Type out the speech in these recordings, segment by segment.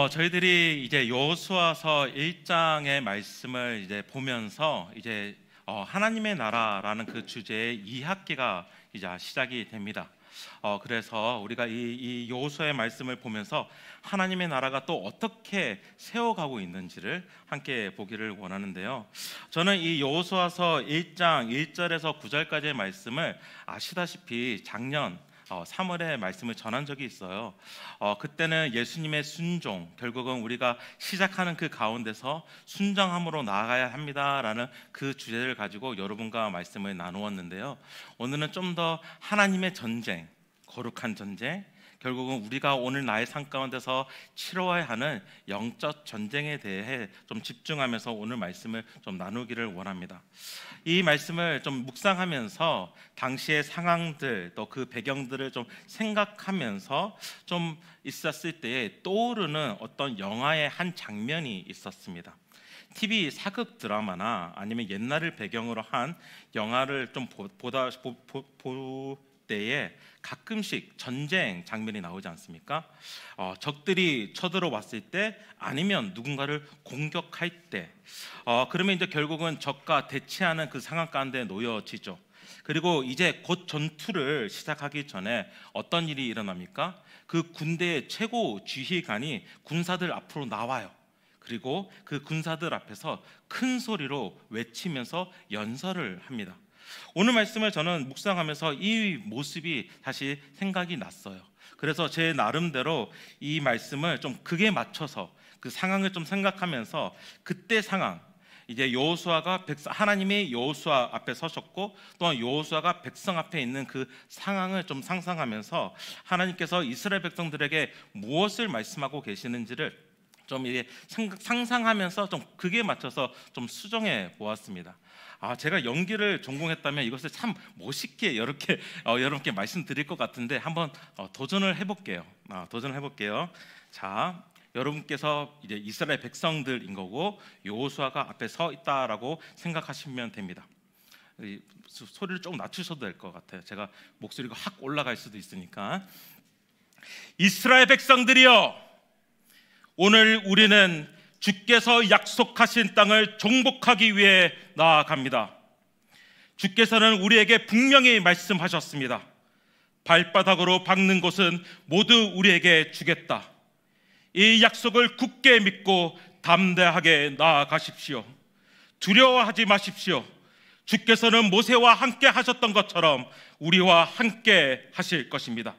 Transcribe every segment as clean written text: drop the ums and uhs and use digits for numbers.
저희들이 이제 여호수아서 1장의 말씀을 이제 보면서 이제 하나님의 나라라는 그 주제의 2학기가 이제 시작이 됩니다. 그래서 우리가 이 여호수아의 말씀을 보면서 하나님의 나라가 또 어떻게 세워가고 있는지를 함께 보기를 원하는데요. 저는 이 여호수아서 1장 1절에서 9절까지의 말씀을 아시다시피 작년 3월에 말씀을 전한 적이 있어요. 그때는 예수님의 순종, 결국은 우리가 시작하는 그 가운데서 순종함으로 나아가야 합니다라는 그 주제를 가지고 여러분과 말씀을 나누었는데요. 오늘은 좀 더 하나님의 전쟁, 거룩한 전쟁, 결국은 우리가 오늘 나의 삶 가운데서 치러야 하는 영적 전쟁에 대해 좀 집중하면서 오늘 말씀을 좀 나누기를 원합니다. 이 말씀을 좀 묵상하면서 당시의 상황들 또 그 배경들을 좀 생각하면서 좀 있었을 때에 떠오르는 어떤 영화의 한 장면이 있었습니다. TV 사극 드라마나 아니면 옛날을 배경으로 한 영화를 좀 볼 때에 가끔씩 전쟁 장면이 나오지 않습니까? 적들이 쳐들어왔을 때 아니면 누군가를 공격할 때 그러면 이제 결국은 적과 대치하는 그 상황 가운데 놓여지죠. 그리고 이제 곧 전투를 시작하기 전에 어떤 일이 일어납니까? 그 군대의 최고 지휘관이 군사들 앞으로 나와요. 그리고 그 군사들 앞에서 큰 소리로 외치면서 연설을 합니다. 오늘 말씀을 저는 묵상하면서 이 모습이 다시 생각이 났어요. 그래서 제 나름대로 이 말씀을 좀 극에 맞춰서 그 상황을 좀 생각하면서 그때 상황, 이제 여호수아가 하나님이 여호수아 앞에 서셨고 또한 여호수아가 백성 앞에 있는 그 상황을 좀 상상하면서 하나님께서 이스라엘 백성들에게 무엇을 말씀하고 계시는지를 좀 이게 상상하면서 좀 극에 맞춰서 좀 수정해 보았습니다. 제가 연기를 전공했다면 이것을 참 멋있게 이렇게 여러분께 말씀드릴 것 같은데 한번 도전을 해볼게요. 자, 여러분께서 이제 이스라엘 백성들인 거고 여호수아가 앞에 서 있다라고 생각하시면 됩니다. 소리를 조금 낮추셔도 될 것 같아요. 제가 목소리가 확 올라갈 수도 있으니까. 이스라엘 백성들이여, 오늘 우리는 주께서 약속하신 땅을 정복하기 위해 나아갑니다. 주께서는 우리에게 분명히 말씀하셨습니다. 발바닥으로 박는 곳은 모두 우리에게 주겠다. 이 약속을 굳게 믿고 담대하게 나아가십시오. 두려워하지 마십시오. 주께서는 모세와 함께 하셨던 것처럼 우리와 함께 하실 것입니다.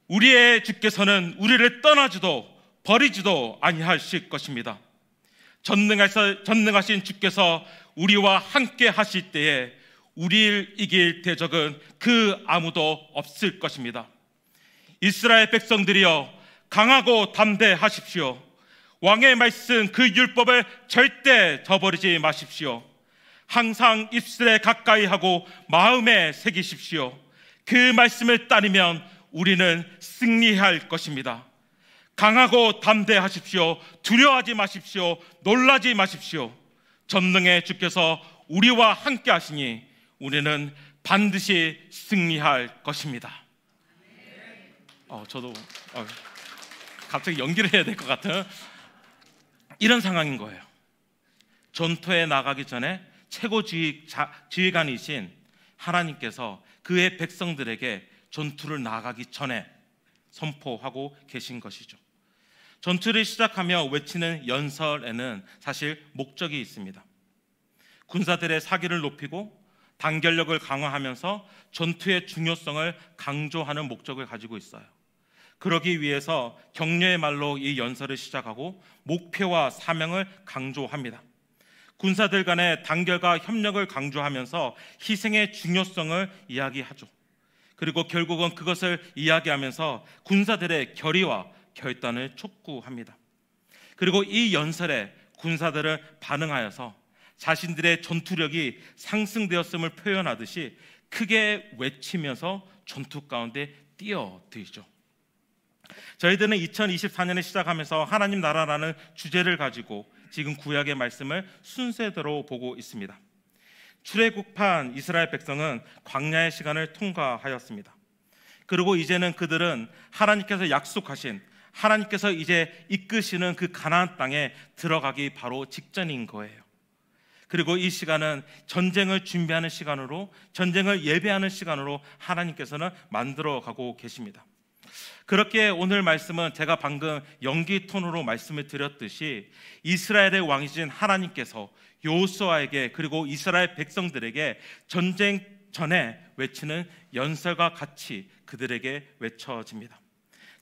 우리의 주께서는 우리를 떠나지도 버리지도 아니하실 것입니다. 전능하신 주께서 우리와 함께 하실 때에 우리를 이길 대적은 그 아무도 없을 것입니다. 이스라엘 백성들이여, 강하고 담대하십시오. 왕의 말씀 그 율법을 절대 저버리지 마십시오. 항상 입술에 가까이 하고 마음에 새기십시오. 그 말씀을 따르면 우리는 승리할 것입니다. 강하고 담대하십시오. 두려워하지 마십시오. 놀라지 마십시오. 전능의 주께서 우리와 함께 하시니 우리는 반드시 승리할 것입니다. 저도 갑자기 연기를 해야 될 것 같은 이런 상황인 거예요. 전투에 나가기 전에 최고 지휘관이신 하나님께서 그의 백성들에게 전투를 나가기 전에 선포하고 계신 것이죠. 전투를 시작하며 외치는 연설에는 사실 목적이 있습니다. 군사들의 사기를 높이고 단결력을 강화하면서 전투의 중요성을 강조하는 목적을 가지고 있어요. 그러기 위해서 격려의 말로 이 연설을 시작하고 목표와 사명을 강조합니다. 군사들 간의 단결과 협력을 강조하면서 희생의 중요성을 이야기하죠. 그리고 결국은 그것을 이야기하면서 군사들의 결의와 결단을 촉구합니다. 그리고 이 연설에 군사들은 반응하여서 자신들의 전투력이 상승되었음을 표현하듯이 크게 외치면서 전투 가운데 뛰어들죠. 저희들은 2024년에 시작하면서 하나님 나라라는 주제를 가지고 지금 구약의 말씀을 순서대로 보고 있습니다. 출애굽한 이스라엘 백성은 광야의 시간을 통과하였습니다. 그리고 이제는 그들은 하나님께서 약속하신 하나님께서 이제 이끄시는 그 가나안 땅에 들어가기 바로 직전인 거예요. 그리고 이 시간은 전쟁을 준비하는 시간으로, 전쟁을 예배하는 시간으로 하나님께서는 만들어 가고 계십니다. 그렇게 오늘 말씀은 제가 방금 연기 톤으로 말씀을 드렸듯이 이스라엘의 왕이신 하나님께서 여호수아에게, 그리고 이스라엘 백성들에게 전쟁 전에 외치는 연설과 같이 그들에게 외쳐집니다.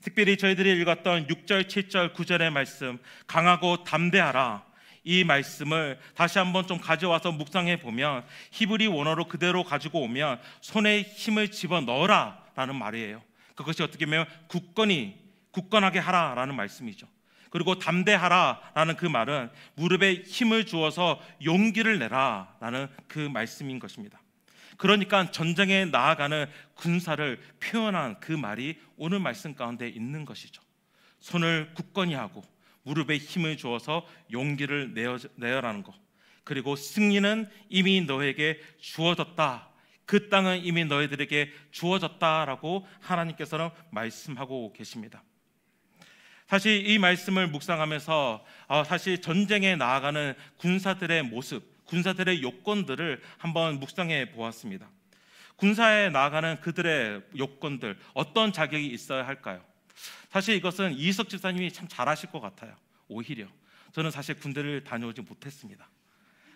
특별히 저희들이 읽었던 6절, 7절, 9절의 말씀, 강하고 담대하라, 이 말씀을 다시 한번 좀 가져와서 묵상해 보면 히브리 원어로 그대로 가지고 오면 손에 힘을 집어넣어라 라는 말이에요. 그것이 어떻게 보면 굳건하게 하라 라는 말씀이죠. 그리고 담대하라 라는 그 말은 무릎에 힘을 주어서 용기를 내라 라는 그 말씀인 것입니다. 그러니까 전쟁에 나아가는 군사를 표현한 그 말이 오늘 말씀 가운데 있는 것이죠. 손을 굳건히 하고 무릎에 힘을 주어서 용기를 내어라는 것, 그리고 승리는 이미 너에게 주어졌다, 그 땅은 이미 너희들에게 주어졌다라고 하나님께서는 말씀하고 계십니다. 사실 이 말씀을 묵상하면서 사실 전쟁에 나아가는 군사들의 모습, 군사들의 요건들을 한번 묵상해 보았습니다. 군사에 나아가는 그들의 요건들, 어떤 자격이 있어야 할까요? 사실 이것은 이희석 집사님이 참 잘하실 것 같아요. 오히려 저는 사실 군대를 다녀오지 못했습니다.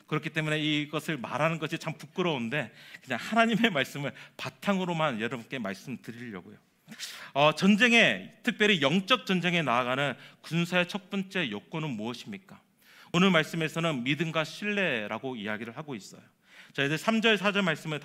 그렇기 때문에 이것을 말하는 것이 참 부끄러운데 그냥 하나님의 말씀을 바탕으로만 여러분께 말씀드리려고요. 전쟁에, 특별히 영적 전쟁에 나아가는 군사의 첫 번째 요건은 무엇입니까? 오늘 말씀에서는 믿음과 신뢰라고 이야기를 하고 있어요. 저희들 3절 4절 말씀을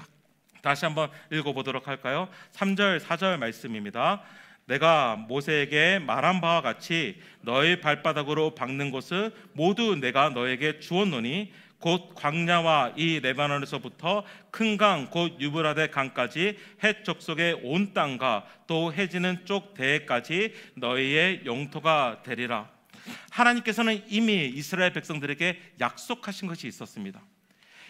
다시 한번 읽어보도록 할까요? 3절 4절 말씀입니다. 내가 모세에게 말한 바와 같이 너의 발바닥으로 박는 곳을 모두 내가 너에게 주었노니 곧 광야와 이 레바논에서부터 큰 강 곧 유브라데 강까지 해 족속의 온 땅과 또 해지는 쪽 대해까지 너희의 영토가 되리라. 하나님께서는 이미 이스라엘 백성들에게 약속하신 것이 있었습니다.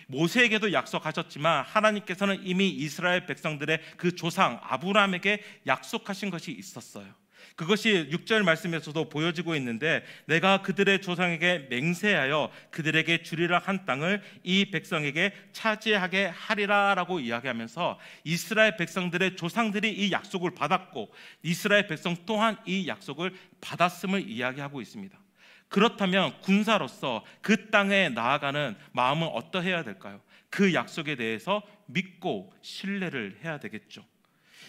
모세에게도 약속하셨지만 하나님께서는 이미 이스라엘 백성들의 그 조상 아브라함에게 약속하신 것이 있었어요. 그것이 6절 말씀에서도 보여지고 있는데, 내가 그들의 조상에게 맹세하여 그들에게 주리라 한 땅을 이 백성에게 차지하게 하리라 라고 이야기하면서 이스라엘 백성들의 조상들이 이 약속을 받았고 이스라엘 백성 또한 이 약속을 받았음을 이야기하고 있습니다. 그렇다면 군사로서 그 땅에 나아가는 마음은 어떠해야 될까요? 그 약속에 대해서 믿고 신뢰를 해야 되겠죠.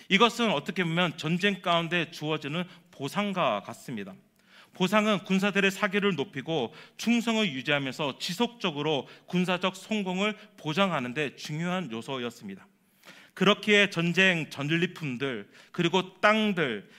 이것은 어떻게 보면 전쟁 가운데 주어지는 보상과 같습니다. 보상은 군사들의 사기를 높이고 충성을 유지하면서 지속적으로 군사적 성공을 보장하는 데 중요한 요소였습니다. 그렇기에 전쟁 전리품들, 그리고 땅들,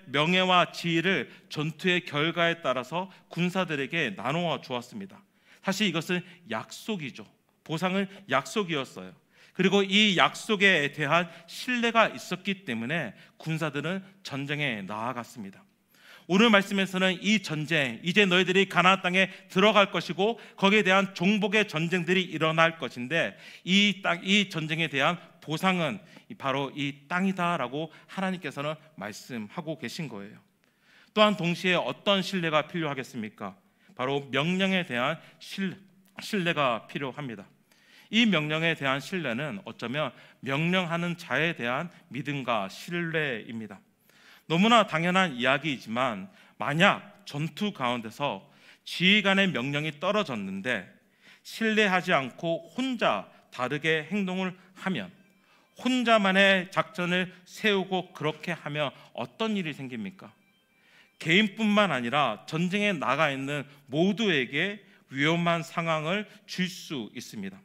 명예와 지위를 전투의 결과에 따라서 군사들에게 나누어 주었습니다. 사실 이것은 약속이죠. 보상은 약속이었어요. 그리고 이 약속에 대한 신뢰가 있었기 때문에 군사들은 전쟁에 나아갔습니다. 오늘 말씀에서는 이 전쟁, 이제 너희들이 가나안 땅에 들어갈 것이고 거기에 대한 종복의 전쟁들이 일어날 것인데 이 전쟁에 대한 보상은 바로 이 땅이다라고 하나님께서는 말씀하고 계신 거예요. 또한 동시에 어떤 신뢰가 필요하겠습니까? 바로 명령에 대한 신뢰가 필요합니다. 이 명령에 대한 신뢰는 어쩌면 명령하는 자에 대한 믿음과 신뢰입니다. 너무나 당연한 이야기이지만 만약 전투 가운데서 지휘관의 명령이 떨어졌는데 신뢰하지 않고 혼자 다르게 행동을 하면, 혼자만의 작전을 세우고 그렇게 하면 어떤 일이 생깁니까? 개인뿐만 아니라 전쟁에 나가 있는 모두에게 위험한 상황을 줄 수 있습니다.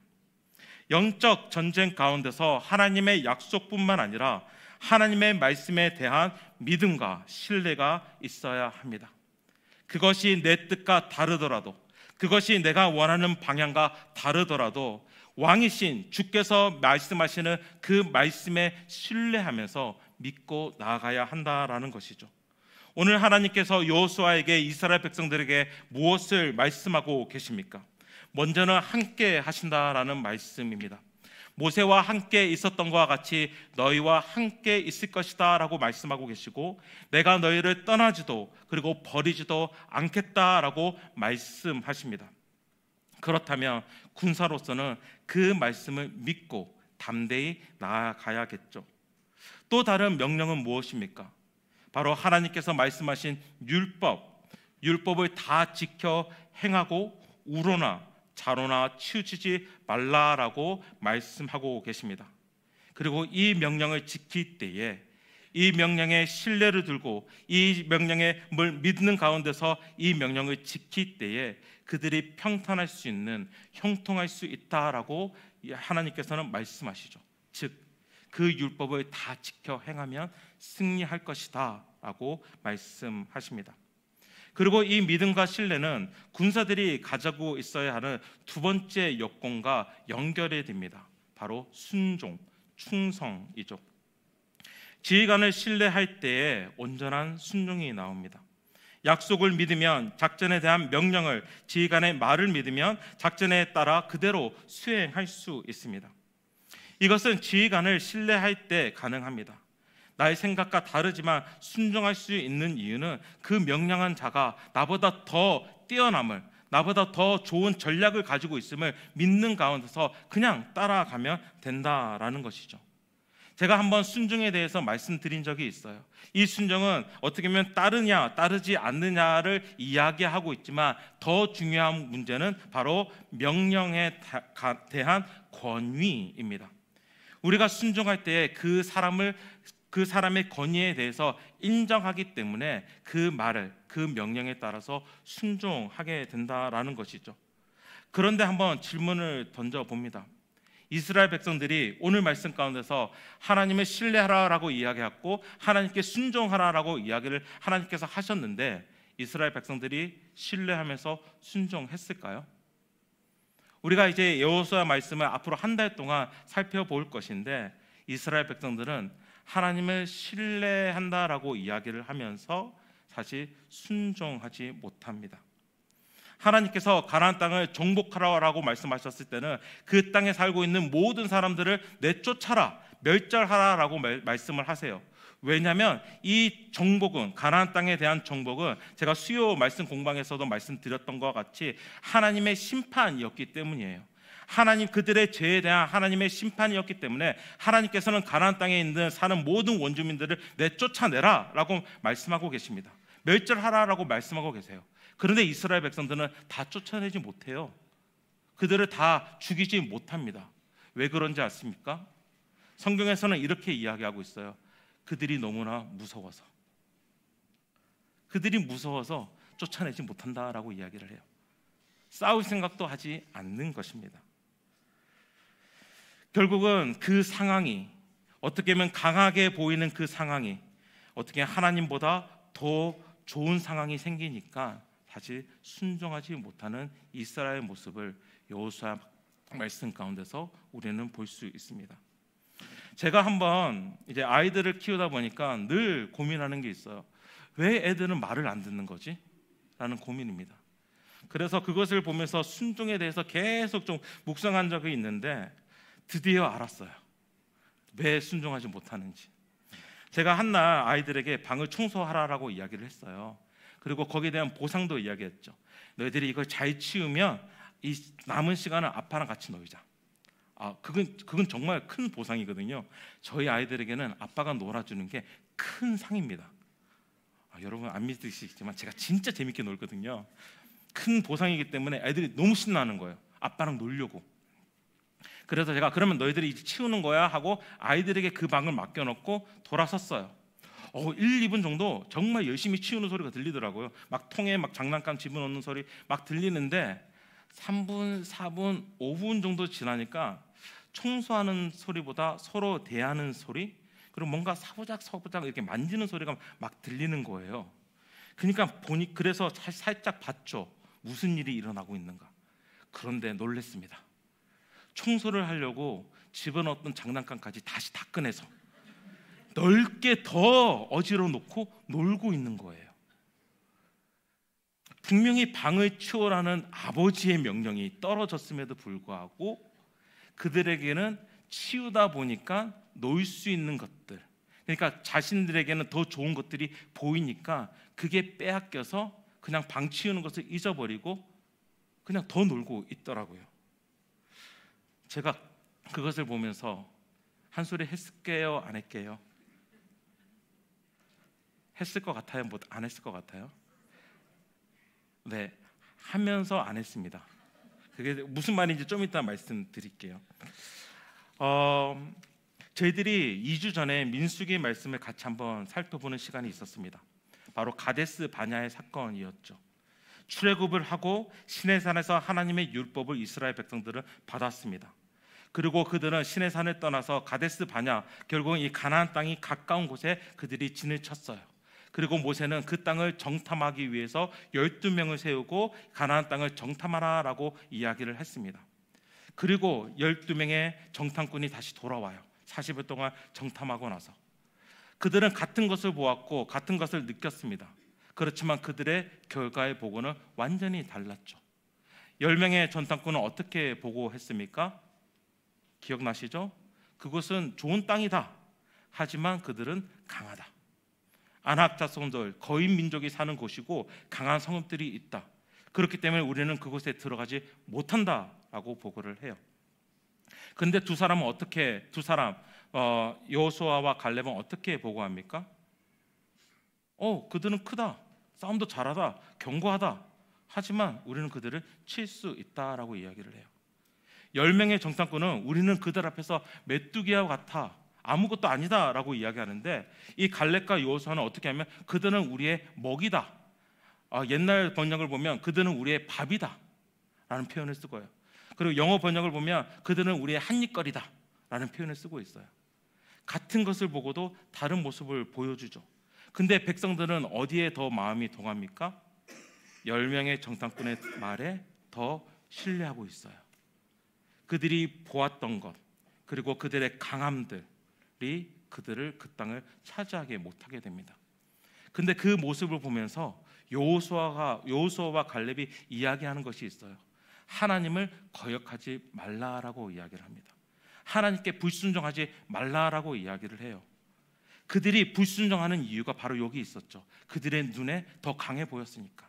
영적 전쟁 가운데서 하나님의 약속뿐만 아니라 하나님의 말씀에 대한 믿음과 신뢰가 있어야 합니다. 그것이 내 뜻과 다르더라도, 그것이 내가 원하는 방향과 다르더라도 왕이신 주께서 말씀하시는 그 말씀에 신뢰하면서 믿고 나아가야 한다라는 것이죠. 오늘 하나님께서 여호수아에게, 이스라엘 백성들에게 무엇을 말씀하고 계십니까? 먼저는 함께 하신다라는 말씀입니다. 모세와 함께 있었던 것과 같이 너희와 함께 있을 것이다 라고 말씀하고 계시고, 내가 너희를 떠나지도 그리고 버리지도 않겠다라고 말씀하십니다. 그렇다면 군사로서는 그 말씀을 믿고 담대히 나아가야겠죠. 또 다른 명령은 무엇입니까? 바로 하나님께서 말씀하신 율법을 다 지켜 행하고 우로나 자로나 치우치지 말라라고 말씀하고 계십니다. 그리고 이 명령을 지킬 때에, 이 명령에 신뢰를 들고 이 명령을 믿는 가운데서 이 명령을 지킬 때에 그들이 평탄할 수 있는, 형통할 수 있다라고 하나님께서는 말씀하시죠. 즉 그 율법을 다 지켜 행하면 승리할 것이다 라고 말씀하십니다. 그리고 이 믿음과 신뢰는 군사들이 가지고 있어야 하는 두 번째 요건과 연결이 됩니다. 바로 순종, 충성이죠. 지휘관을 신뢰할 때에 온전한 순종이 나옵니다. 약속을 믿으면, 작전에 대한 명령을, 지휘관의 말을 믿으면 작전에 따라 그대로 수행할 수 있습니다. 이것은 지휘관을 신뢰할 때 가능합니다. 나의 생각과 다르지만 순종할 수 있는 이유는 그 명령한 자가 나보다 더 뛰어남을, 나보다 더 좋은 전략을 가지고 있음을 믿는 가운데서 그냥 따라가면 된다라는 것이죠. 제가 한번 순종에 대해서 말씀드린 적이 있어요. 이 순종은 어떻게 보면 따르냐 따르지 않느냐를 이야기하고 있지만 더 중요한 문제는 바로 명령에 대한 권위입니다. 우리가 순종할 때에 그 사람의 권위에 대해서 인정하기 때문에 그 말을, 그 명령에 따라서 순종하게 된다라는 것이죠. 그런데 한번 질문을 던져봅니다. 이스라엘 백성들이 오늘 말씀 가운데서 하나님을 신뢰하라라고 이야기했고 하나님께 순종하라라고 이야기를 하나님께서 하셨는데, 이스라엘 백성들이 신뢰하면서 순종했을까요? 우리가 이제 여호수아 말씀을 앞으로 한 달 동안 살펴볼 것인데, 이스라엘 백성들은 하나님을 신뢰한다라고 이야기를 하면서 사실 순종하지 못합니다. 하나님께서 가나안 땅을 정복하라고 말씀하셨을 때는 그 땅에 살고 있는 모든 사람들을 내쫓아라, 멸절하라라고 말씀을 하세요. 왜냐하면 이 정복은, 가나안 땅에 대한 정복은 제가 수요 말씀 공방에서도 말씀드렸던 것과 같이 하나님의 심판이었기 때문이에요. 하나님, 그들의 죄에 대한 하나님의 심판이었기 때문에 하나님께서는 가나안 땅에 있는 사는 모든 원주민들을 내쫓아내라라고 말씀하고 계십니다. 멸절하라라고 말씀하고 계세요. 그런데 이스라엘 백성들은 다 쫓아내지 못해요. 그들을 다 죽이지 못합니다. 왜 그런지 아십니까? 성경에서는 이렇게 이야기하고 있어요. 그들이 너무나 무서워서, 그들이 무서워서 쫓아내지 못한다라고 이야기를 해요. 싸울 생각도 하지 않는 것입니다. 결국은 그 상황이, 어떻게 보면 강하게 보이는 그 상황이 어떻게 하나님보다 더 좋은 상황이 생기니까 사실 순종하지 못하는 이스라엘의 모습을 여호수아 말씀 가운데서 우리는 볼 수 있습니다. 제가 한번 이제 아이들을 키우다 보니까 늘 고민하는 게 있어요. 왜 애들은 말을 안 듣는 거지? 라는 고민입니다. 그래서 그것을 보면서 순종에 대해서 계속 좀 묵상한 적이 있는데 드디어 알았어요. 왜 순종하지 못하는지. 제가 한날 아이들에게 방을 청소하라라고 이야기를 했어요. 그리고 거기에 대한 보상도 이야기했죠. 너희들이 이걸 잘 치우면 이 남은 시간을 아빠랑 같이 놀자. 그건 정말 큰 보상이거든요. 저희 아이들에게는 아빠가 놀아주는 게 큰 상입니다. 여러분 안 믿으시겠지만 제가 진짜 재밌게 놀거든요. 큰 보상이기 때문에 애들이 너무 신나는 거예요. 아빠랑 놀려고. 그래서 제가 그러면 너희들이 이제 치우는 거야 하고 아이들에게 그 방을 맡겨놓고 돌아섰어요. 1, 2분 정도 정말 열심히 치우는 소리가 들리더라고요. 막 통에 막 장난감 집어넣는 소리 막 들리는데 3분, 4분, 5분 정도 지나니까 청소하는 소리보다 서로 대하는 소리, 그리고 뭔가 사부작 이렇게 만지는 소리가 막 들리는 거예요. 그러니까 그래서 살짝 봤죠. 무슨 일이 일어나고 있는가. 그런데 놀랬습니다. 청소를 하려고 집어넣었던 장난감까지 다시 다 꺼내서 넓게 더 어지러 놓고 놀고 있는 거예요. 분명히 방을 치우라는 아버지의 명령이 떨어졌음에도 불구하고 그들에게는 치우다 보니까 놓을 수 있는 것들, 그러니까 자신들에게는 더 좋은 것들이 보이니까 그게 빼앗겨서 그냥 방 치우는 것을 잊어버리고 그냥 더 놀고 있더라고요. 제가 그것을 보면서 한 소리 했을게요, 안 했게요? 했을 것 같아요? 뭐 안 했을 것 같아요? 네, 하면서 안 했습니다. 그게 무슨 말인지 좀 이따 말씀드릴게요. 저희들이 2주 전에 민수기 말씀을 같이 한번 살펴보는 시간이 있었습니다. 바로 가데스 바냐의 사건이었죠. 출애굽을 하고 시내산에서 하나님의 율법을 이스라엘 백성들은 받았습니다. 그리고 그들은 시내산을 떠나서 가데스 바냐, 결국은 이 가나안 땅이 가까운 곳에 그들이 진을 쳤어요. 그리고 모세는 그 땅을 정탐하기 위해서 12명을 세우고 가나안 땅을 정탐하라라고 이야기를 했습니다. 그리고 12명의 정탐꾼이 다시 돌아와요. 40일 동안 정탐하고 나서 그들은 같은 것을 보았고 같은 것을 느꼈습니다. 그렇지만 그들의 결과의 보고는 완전히 달랐죠. 10명의 정탐꾼은 어떻게 보고했습니까? 기억나시죠? 그곳은 좋은 땅이다. 하지만 그들은 강하다. 아낙 자손들, 거인 민족이 사는 곳이고 강한 성읍들이 있다. 그렇기 때문에 우리는 그곳에 들어가지 못한다라고 보고를 해요. 근데 두 사람 여호수아와 갈렙은 어떻게 보고합니까? 그들은 크다, 싸움도 잘하다, 견고하다. 하지만 우리는 그들을 칠 수 있다라고 이야기를 해요. 10명의 정탐꾼은 우리는 그들 앞에서 메뚜기와 같아, 아무것도 아니다라고 이야기하는데, 이 갈렙과 여호수아는 어떻게 하면 그들은 우리의 먹이다, 옛날 번역을 보면 그들은 우리의 밥이다 라는 표현을 쓰고요. 그리고 영어 번역을 보면 그들은 우리의 한입거리다 라는 표현을 쓰고 있어요. 같은 것을 보고도 다른 모습을 보여주죠. 근데 백성들은 어디에 더 마음이 동합니까? 10명의 정탐꾼의 말에 더 신뢰하고 있어요. 그들이 보았던 것, 그리고 그들의 강함들이 그들을 그 땅을 차지하게 못하게 됩니다. 근데 그 모습을 보면서 여호수아와 갈렙이 이야기하는 것이 있어요. 하나님을 거역하지 말라라고 이야기를 합니다. 하나님께 불순종하지 말라라고 이야기를 해요. 그들이 불순종하는 이유가 바로 여기 있었죠. 그들의 눈에 더 강해 보였으니까.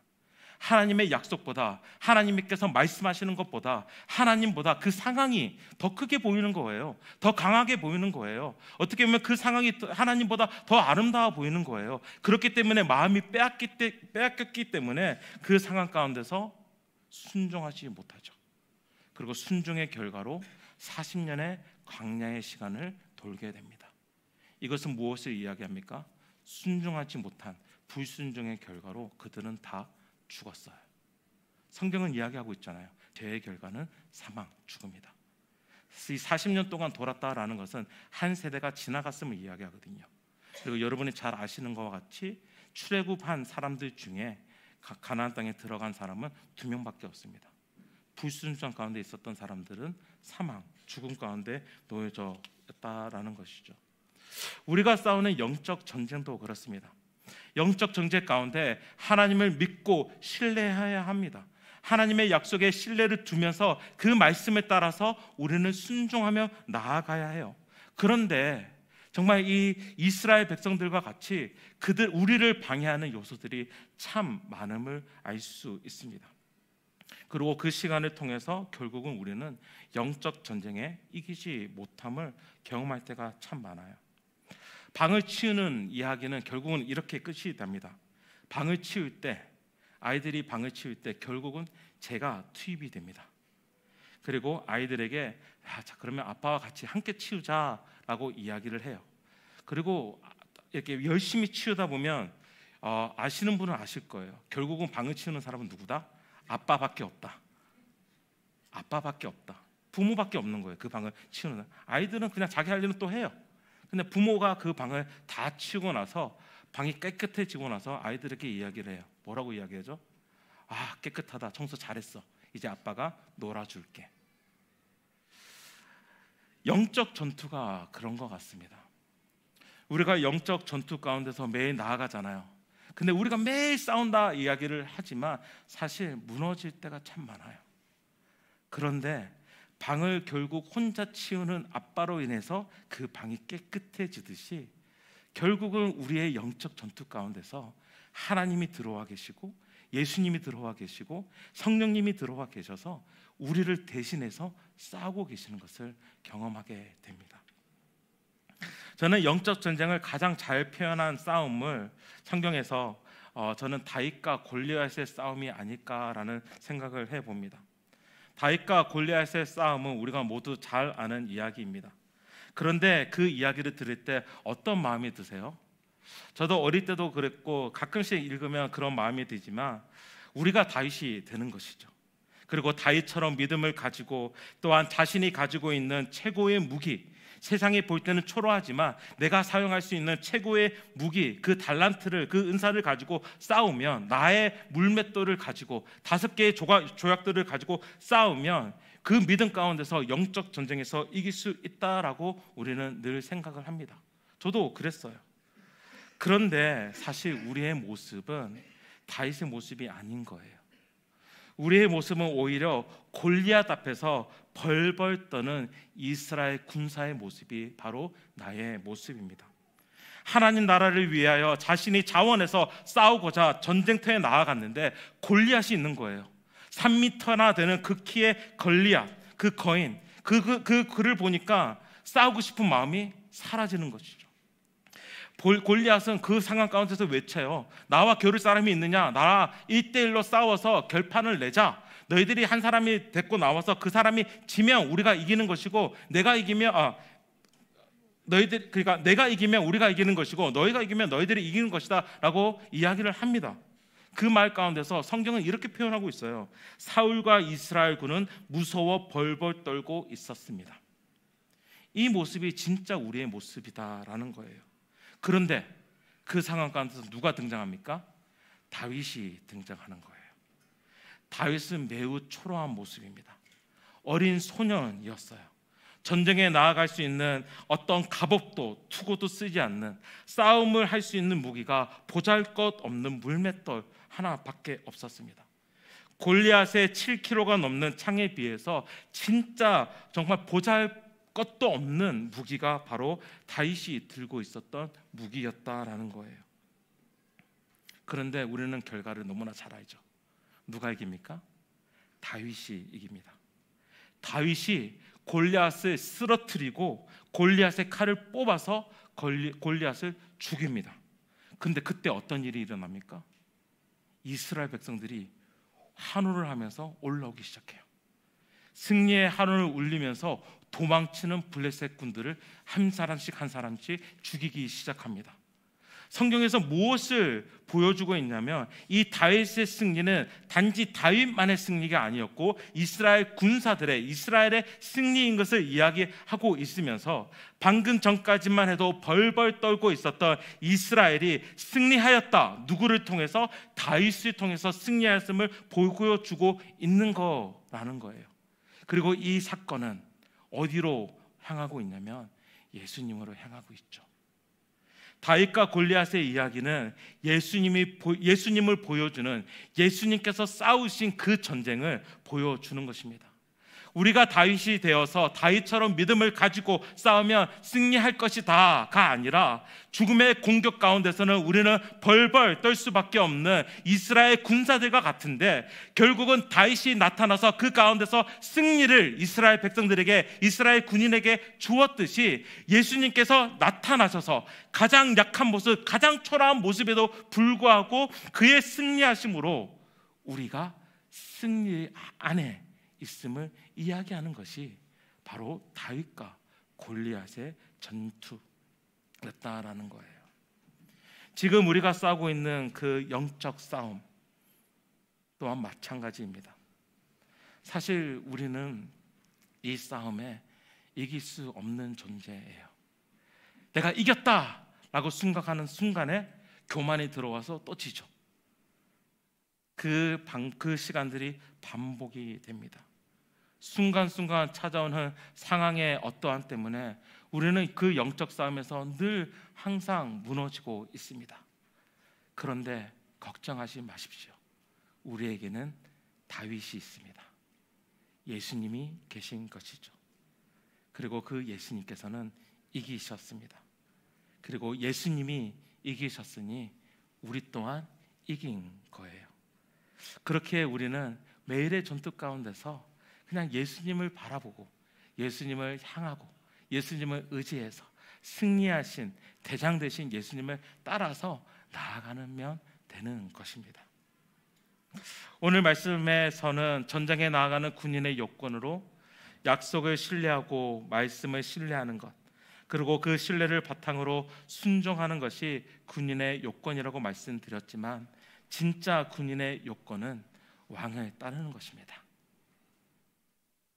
하나님의 약속보다, 하나님께서 말씀하시는 것보다, 하나님보다 그 상황이 더 크게 보이는 거예요. 더 강하게 보이는 거예요. 어떻게 보면 그 상황이 하나님보다 더 아름다워 보이는 거예요. 그렇기 때문에 마음이 빼앗겼기 때문에 그 상황 가운데서 순종하지 못하죠. 그리고 순종의 결과로 40년의 광야의 시간을 돌게 됩니다. 이것은 무엇을 이야기합니까? 순종하지 못한 불순종의 결과로 그들은 다 죽었어요. 성경은 이야기하고 있잖아요. 죄의 결과는 사망, 죽음이다. 이 40년 동안 돌았다라는 것은 한 세대가 지나갔음을 이야기하거든요. 그리고 여러분이 잘 아시는 것과 같이 출애굽한 사람들 중에 가나안 땅에 들어간 사람은 2명밖에 없습니다. 불순종 가운데 있었던 사람들은 사망, 죽음 가운데 놓여져 있다라는 것이죠. 우리가 싸우는 영적 전쟁도 그렇습니다. 영적 전쟁 가운데 하나님을 믿고 신뢰해야 합니다. 하나님의 약속에 신뢰를 두면서 그 말씀에 따라서 우리는 순종하며 나아가야 해요. 그런데 정말 이 이스라엘 백성들과 같이 우리를 방해하는 요소들이 참 많음을 알 수 있습니다. 그리고 그 시간을 통해서 결국은 우리는 영적 전쟁에 이기지 못함을 경험할 때가 참 많아요. 방을 치우는 이야기는 결국은 이렇게 끝이 됩니다. 아이들이 방을 치울 때 결국은 제가 투입이 됩니다. 그리고 아이들에게 자, 그러면 아빠와 같이 함께 치우자라고 이야기를 해요. 그리고 이렇게 열심히 치우다 보면 아시는 분은 아실 거예요. 결국은 방을 치우는 사람은 누구다? 아빠밖에 없다. 부모밖에 없는 거예요. 그 방을 치우는. 아이들은 그냥 자기 할 일은 또 해요. 근데 부모가 그 방을 다 치우고 나서, 방이 깨끗해지고 나서 아이들에게 이야기를 해요. 뭐라고 이야기하죠? 깨끗하다, 청소 잘했어, 이제 아빠가 놀아줄게. 영적 전투가 그런 것 같습니다. 우리가 영적 전투 가운데서 매일 나아가잖아요. 근데 우리가 매일 싸운다 이야기를 하지만 사실 무너질 때가 참 많아요. 그런데 방을 결국 혼자 치우는 아빠로 인해서 그 방이 깨끗해지듯이 결국은 우리의 영적 전투 가운데서 하나님이 들어와 계시고 예수님이 들어와 계시고 성령님이 들어와 계셔서 우리를 대신해서 싸우고 계시는 것을 경험하게 됩니다. 저는 영적 전쟁을 가장 잘 표현한 싸움을 성경에서 저는 다윗과 골리앗의 싸움이 아닐까라는 생각을 해봅니다. 다윗과 골리앗의 싸움은 우리가 모두 잘 아는 이야기입니다. 그런데 그 이야기를 들을 때 어떤 마음이 드세요? 저도 어릴 때도 그랬고 가끔씩 읽으면 그런 마음이 들지만 우리가 다윗이 되는 것이죠. 그리고 다윗처럼 믿음을 가지고 또한 자신이 가지고 있는 최고의 무기, 세상이 볼 때는 초라하지만 내가 사용할 수 있는 최고의 무기, 그 달란트를, 그 은사를 가지고 싸우면, 나의 물맷돌을 가지고 5개의 조약들을 가지고 싸우면 그 믿음 가운데서 영적 전쟁에서 이길 수 있다라고 우리는 늘 생각을 합니다. 저도 그랬어요. 그런데 사실 우리의 모습은 다윗의 모습이 아닌 거예요. 우리의 모습은 오히려 골리앗 앞에서 벌벌 떠는 이스라엘 군사의 모습이 바로 나의 모습입니다. 하나님 나라를 위하여 자신이 자원해서 싸우고자 전쟁터에 나아갔는데 골리앗이 있는 거예요. 3m나 되는 그 키의 골리앗, 그 거인, 그를 보니까 싸우고 싶은 마음이 사라지는 것이죠. 골리앗은 그 상황 가운데서 외쳐요. 나와 겨룰 사람이 있느냐? 나와 1대1로 싸워서 결판을 내자. 너희들이 한 사람이 데리고 나와서 그 사람이 지면 우리가 이기는 것이고, 내가 이기면 내가 이기면 우리가 이기는 것이고, 너희가 이기면 너희들이 이기는 것이다라고 이야기를 합니다. 그 말 가운데서 성경은 이렇게 표현하고 있어요. 사울과 이스라엘군은 무서워 벌벌 떨고 있었습니다. 이 모습이 진짜 우리의 모습이다라는 거예요. 그런데 그 상황 가운데서 누가 등장합니까? 다윗이 등장하는 거예요. 다윗은 매우 초라한 모습입니다. 어린 소년이었어요. 전쟁에 나아갈 수 있는 어떤 갑옷도 투구도 쓰지 않는, 싸움을 할 수 있는 무기가 보잘것없는 물맷돌 하나밖에 없었습니다. 골리앗의 7kg가 넘는 창에 비해서 진짜 정말 보잘것도 없는 무기가 바로 다윗이 들고 있었던 무기였다라는 거예요. 그런데 우리는 결과를 너무나 잘 알죠. 누가 이깁니까? 다윗이 이깁니다. 다윗이 골리앗을 쓰러뜨리고 골리앗의 칼을 뽑아서 골리앗을 죽입니다. 근데 그때 어떤 일이 일어납니까? 이스라엘 백성들이 환호를 하면서 올라오기 시작해요. 승리의 환호를 울리면서 도망치는 블레셋 군들을 한 사람씩 죽이기 시작합니다. 성경에서 무엇을 보여주고 있냐면 이 다윗의 승리는 단지 다윗만의 승리가 아니었고 이스라엘 군사들의, 이스라엘의 승리인 것을 이야기하고 있으면서 방금 전까지만 해도 벌벌 떨고 있었던 이스라엘이 승리하였다. 누구를 통해서? 다윗을 통해서 승리하였음을 보여주고 있는 거라는 거예요. 그리고 이 사건은 어디로 향하고 있냐면 예수님으로 향하고 있죠. 다윗과 골리앗의 이야기는 예수님을 보여주는, 예수님께서 싸우신 그 전쟁을 보여주는 것입니다. 우리가 다윗이 되어서 다윗처럼 믿음을 가지고 싸우면 승리할 것이다가 아니라 죽음의 공격 가운데서는 우리는 벌벌 떨 수밖에 없는 이스라엘 군사들과 같은데, 결국은 다윗이 나타나서 그 가운데서 승리를 이스라엘 백성들에게, 이스라엘 군인에게 주었듯이 예수님께서 나타나셔서 가장 약한 모습, 가장 초라한 모습에도 불구하고 그의 승리하심으로 우리가 승리 안에 있음을 이야기하는 것이 바로 다윗과 골리앗의 전투였다라는 거예요. 지금 우리가 싸우고 있는 그 영적 싸움 또한 마찬가지입니다. 사실 우리는 이 싸움에 이길 수 없는 존재예요. 내가 이겼다라고 생각하는 순간에 교만이 들어와서 또 지죠. 그 시간들이 반복이 됩니다. 순간순간 찾아오는 상황의 어떠한 때문에 우리는 그 영적 싸움에서 늘 항상 무너지고 있습니다. 그런데 걱정하지 마십시오. 우리에게는 다윗이 있습니다. 예수님이 계신 것이죠. 그리고 그 예수님께서는 이기셨습니다. 그리고 예수님이 이기셨으니 우리 또한 이긴 거예요. 그렇게 우리는 매일의 전투 가운데서 그냥 예수님을 바라보고 예수님을 향하고 예수님을 의지해서 승리하신 대장 되신 예수님을 따라서 나아가면 되는 것입니다. 오늘 말씀에서는 전장에 나아가는 군인의 요건으로 약속을 신뢰하고 말씀을 신뢰하는 것, 그리고 그 신뢰를 바탕으로 순종하는 것이 군인의 요건이라고 말씀드렸지만, 진짜 군인의 요건은 왕을 따르는 것입니다.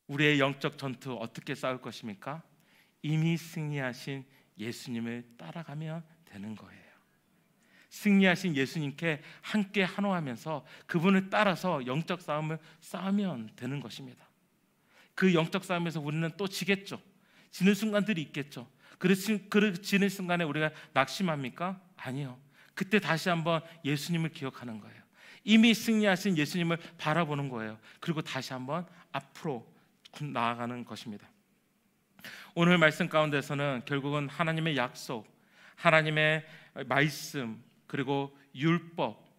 우리의 영적 전투 어떻게 싸울 것입니까? 이미 승리하신 예수님을 따라가면 되는 거예요. 승리하신 예수님께 함께 한호하면서 그분을 따라서 영적 싸움을 싸우면 되는 것입니다. 그 영적 싸움에서 우리는 또 지겠죠. 지는 순간들이 있겠죠. 지는 순간에 우리가 낙심합니까? 아니요. 그때 다시 한번 예수님을 기억하는 거예요. 이미 승리하신 예수님을 바라보는 거예요. 그리고 다시 한번 앞으로 나아가는 것입니다. 오늘 말씀 가운데서는 결국은 하나님의 약속, 하나님의 말씀, 그리고 율법,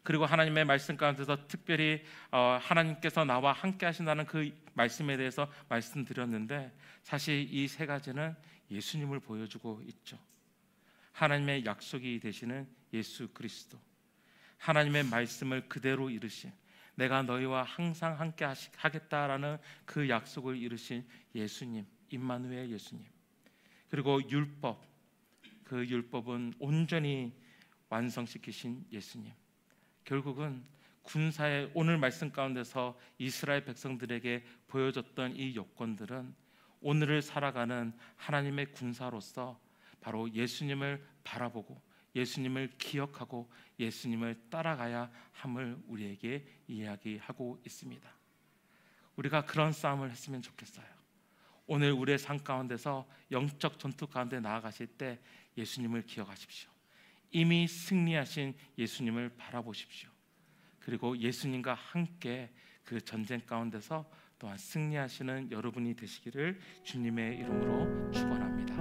그리고 하나님의 말씀 가운데서 특별히 하나님께서 나와 함께 하신다는 그 말씀에 대해서 말씀드렸는데, 사실 이 세 가지는 예수님을 보여주고 있죠. 하나님의 약속이 되시는 예수 그리스도, 하나님의 말씀을 그대로 이루신, 내가 너희와 항상 함께 하겠다라는 그 약속을 이루신 예수님, 임마누엘 예수님, 그리고 율법, 그 율법은 온전히 완성시키신 예수님. 결국은 군사의 오늘 말씀 가운데서 이스라엘 백성들에게 보여줬던 이 요건들은 오늘을 살아가는 하나님의 군사로서 바로 예수님을 바라보고 예수님을 기억하고 예수님을 따라가야 함을 우리에게 이야기하고 있습니다. 우리가 그런 싸움을 했으면 좋겠어요. 오늘 우리의 삶 가운데서 영적 전투 가운데 나아가실 때 예수님을 기억하십시오. 이미 승리하신 예수님을 바라보십시오. 그리고 예수님과 함께 그 전쟁 가운데서 또한 승리하시는 여러분이 되시기를 주님의 이름으로 축원합니다.